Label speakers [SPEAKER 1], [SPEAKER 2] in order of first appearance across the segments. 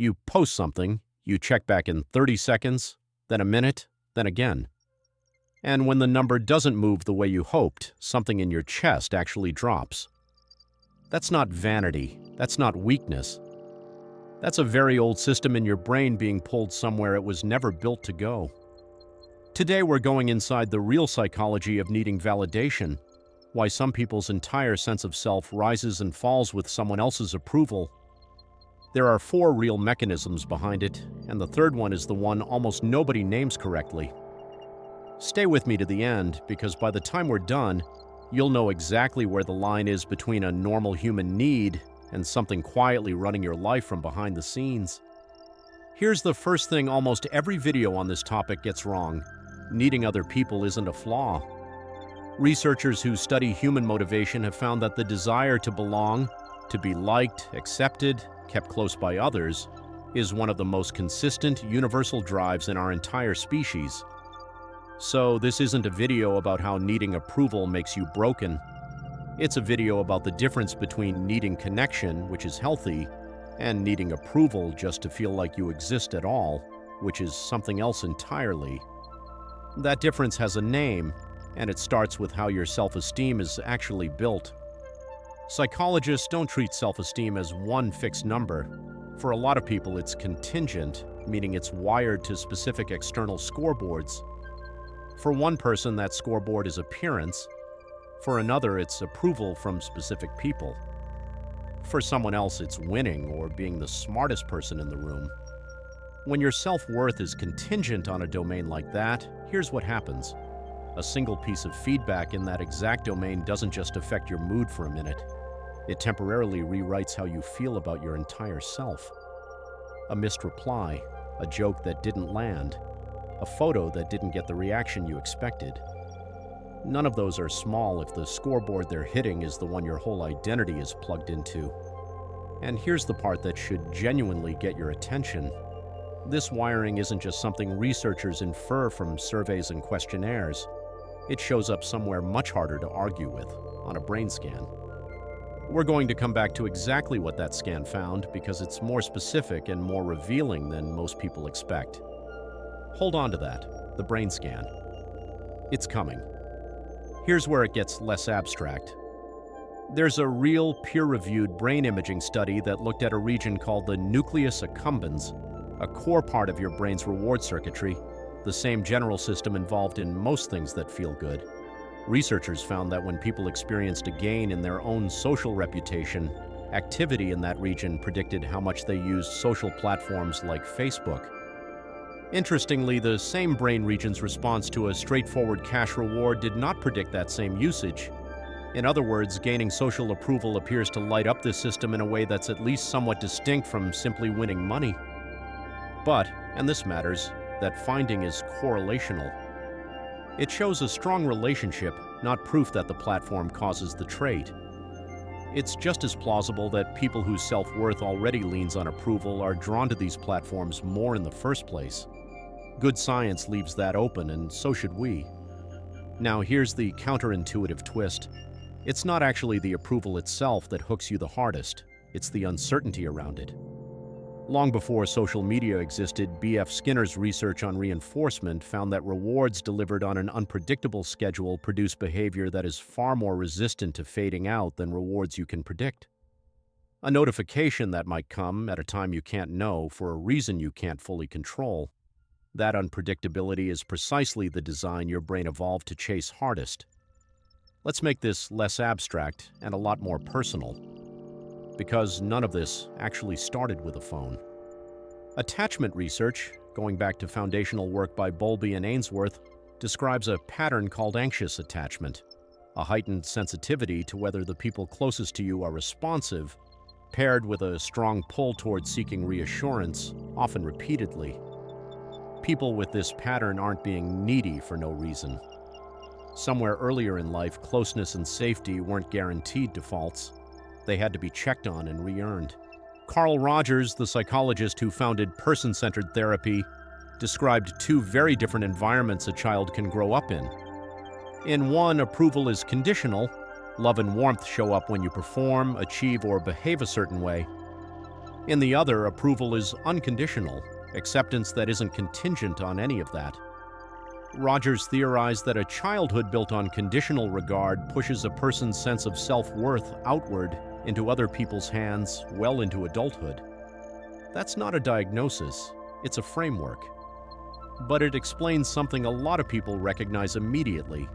[SPEAKER 1] You post something, you check back in 30 seconds, then a minute, then again. And when the number doesn't move the way you hoped, something in your chest actually drops. That's not vanity. That's not weakness. That's a very old system in your brain being pulled somewhere it was never built to go. Today we're going inside the real psychology of needing validation, why some people's entire sense of self rises and falls with someone else's approval. There are 4 real mechanisms behind it, and the third one is the one almost nobody names correctly. Stay with me to the end, because by the time we're done, you'll know exactly where the line is between a normal human need and something quietly running your life from behind the scenes. Here's the first thing almost every video on this topic gets wrong. Needing other people isn't a flaw. Researchers who study human motivation have found that the desire to belong, to be liked, accepted, kept close by others, is one of the most consistent, universal drives in our entire species. So this isn't a video about how needing approval makes you broken. It's a video about the difference between needing connection, which is healthy, and needing approval just to feel like you exist at all, which is something else entirely. That difference has a name, and it starts with how your self-esteem is actually built. Psychologists don't treat self-esteem as one fixed number. For a lot of people, it's contingent, meaning it's wired to specific external scoreboards. For one person, that scoreboard is appearance. For another, it's approval from specific people. For someone else, it's winning or being the smartest person in the room. When your self-worth is contingent on a domain like that, here's what happens. A single piece of feedback in that exact domain doesn't just affect your mood for a minute. It temporarily rewrites how you feel about your entire self. A missed reply, a joke that didn't land, a photo that didn't get the reaction you expected. None of those are small if the scoreboard they're hitting is the one your whole identity is plugged into. And here's the part that should genuinely get your attention. This wiring isn't just something researchers infer from surveys and questionnaires. It shows up somewhere much harder to argue with, on a brain scan. We're going to come back to exactly what that scan found because it's more specific and more revealing than most people expect. Hold on to that, the brain scan. It's coming. Here's where it gets less abstract. There's a real peer-reviewed brain imaging study that looked at a region called the nucleus accumbens, a core part of your brain's reward circuitry, the same general system involved in most things that feel good. Researchers found that when people experienced a gain in their own social reputation, activity in that region predicted how much they used social platforms like Facebook. Interestingly, the same brain region's response to a straightforward cash reward did not predict that same usage. In other words, gaining social approval appears to light up this system in a way that's at least somewhat distinct from simply winning money. But, and this matters, that finding is correlational. It shows a strong relationship, not proof that the platform causes the trait. It's just as plausible that people whose self-worth already leans on approval are drawn to these platforms more in the first place. Good science leaves that open, and so should we. Now here's the counterintuitive twist. It's not actually the approval itself that hooks you the hardest. It's the uncertainty around it. Long before social media existed, B.F. Skinner's research on reinforcement found that rewards delivered on an unpredictable schedule produce behavior that is far more resistant to fading out than rewards you can predict. A notification that might come at a time you can't know for a reason you can't fully control. That unpredictability is precisely the design your brain evolved to chase hardest. Let's make this less abstract and a lot more personal, because none of this actually started with a phone. Attachment research, going back to foundational work by Bowlby and Ainsworth, describes a pattern called anxious attachment, a heightened sensitivity to whether the people closest to you are responsive, paired with a strong pull towards seeking reassurance, often repeatedly. People with this pattern aren't being needy for no reason. Somewhere earlier in life, closeness and safety weren't guaranteed defaults. They had to be checked on and re-earned. Carl Rogers, the psychologist who founded person-centered therapy, described 2 very different environments a child can grow up in. In one, approval is conditional. Love and warmth show up when you perform, achieve, or behave a certain way. In the other, approval is unconditional, acceptance that isn't contingent on any of that. Rogers theorized that a childhood built on conditional regard pushes a person's sense of self-worth outward into other people's hands well into adulthood. That's not a diagnosis, it's a framework. But it explains something a lot of people recognize immediately: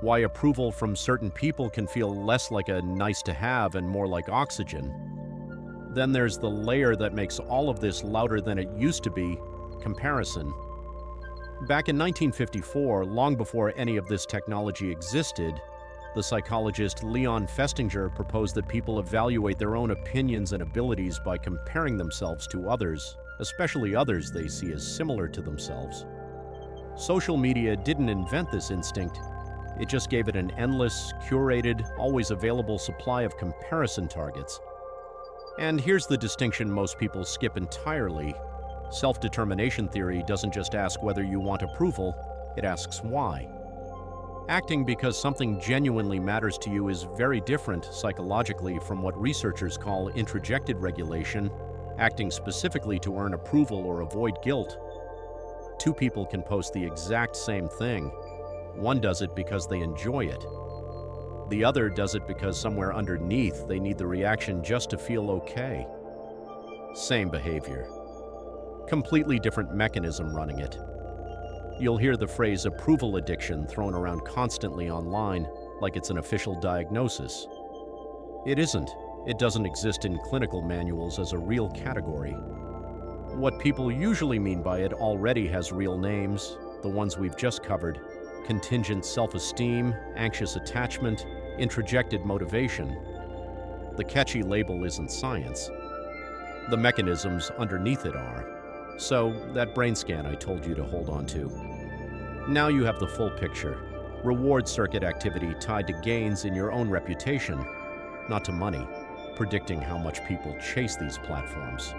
[SPEAKER 1] why approval from certain people can feel less like a nice-to-have and more like oxygen. Then there's the layer that makes all of this louder than it used to be: comparison. Back in 1954, long before any of this technology existed, the psychologist Leon Festinger proposed that people evaluate their own opinions and abilities by comparing themselves to others, especially others they see as similar to themselves. Social media didn't invent this instinct, it just gave it an endless, curated, always available supply of comparison targets. And here's the distinction most people skip entirely. Self-determination theory doesn't just ask whether you want approval, it asks why. Acting because something genuinely matters to you is very different psychologically from what researchers call introjected regulation, acting specifically to earn approval or avoid guilt. Two people can post the exact same thing. One does it because they enjoy it. The other does it because somewhere underneath they need the reaction just to feel okay. Same behavior. Completely different mechanism running it. You'll hear the phrase approval addiction thrown around constantly online, like it's an official diagnosis. It isn't. It doesn't exist in clinical manuals as a real category. What people usually mean by it already has real names, the ones we've just covered: contingent self-esteem, anxious attachment, introjected motivation. The catchy label isn't science. The mechanisms underneath it are. So, that brain scan I told you to hold on to. Now you have the full picture. Reward circuit activity tied to gains in your own reputation, not to money, predicting how much people chase these platforms.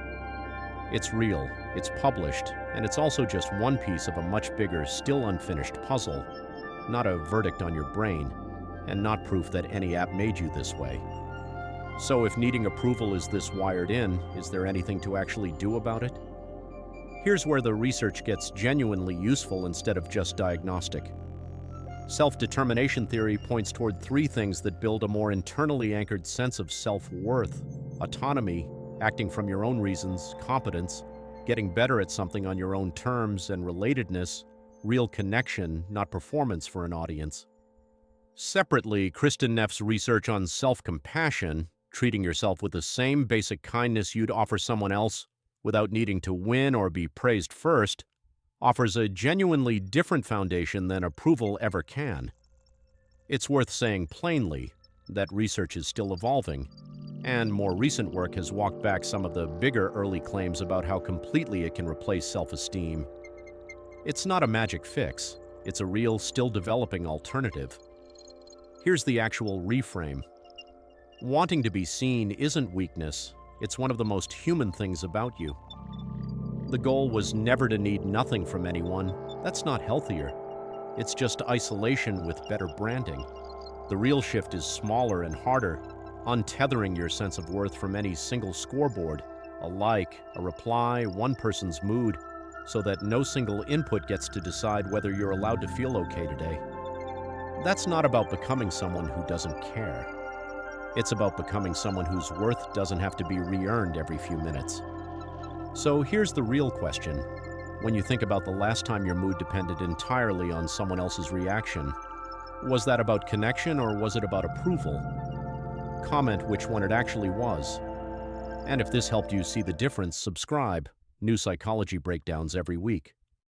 [SPEAKER 1] It's real, it's published, and it's also just one piece of a much bigger, still unfinished puzzle, not a verdict on your brain, and not proof that any app made you this way. So if needing approval is this wired in, is there anything to actually do about it? Here's where the research gets genuinely useful instead of just diagnostic. Self-determination theory points toward three things that build a more internally anchored sense of self-worth: autonomy, acting from your own reasons; competence, getting better at something on your own terms; and relatedness, real connection, not performance for an audience. Separately, Kristin Neff's research on self-compassion, treating yourself with the same basic kindness you'd offer someone else without needing to win or be praised first, offers a genuinely different foundation than approval ever can. It's worth saying plainly that research is still evolving, and more recent work has walked back some of the bigger early claims about how completely it can replace self-esteem. It's not a magic fix, it's a real, still developing alternative. Here's the actual reframe. Wanting to be seen isn't weakness, it's one of the most human things about you. The goal was never to need nothing from anyone. That's not healthier. It's just isolation with better branding. The real shift is smaller and harder, untethering your sense of worth from any single scoreboard, a like, a reply, one person's mood, so that no single input gets to decide whether you're allowed to feel okay today. That's not about becoming someone who doesn't care. It's about becoming someone whose worth doesn't have to be re-earned every few minutes. So here's the real question. When you think about the last time your mood depended entirely on someone else's reaction, was that about connection or was it about approval? Comment which one it actually was. And if this helped you see the difference, subscribe. New psychology breakdowns every week.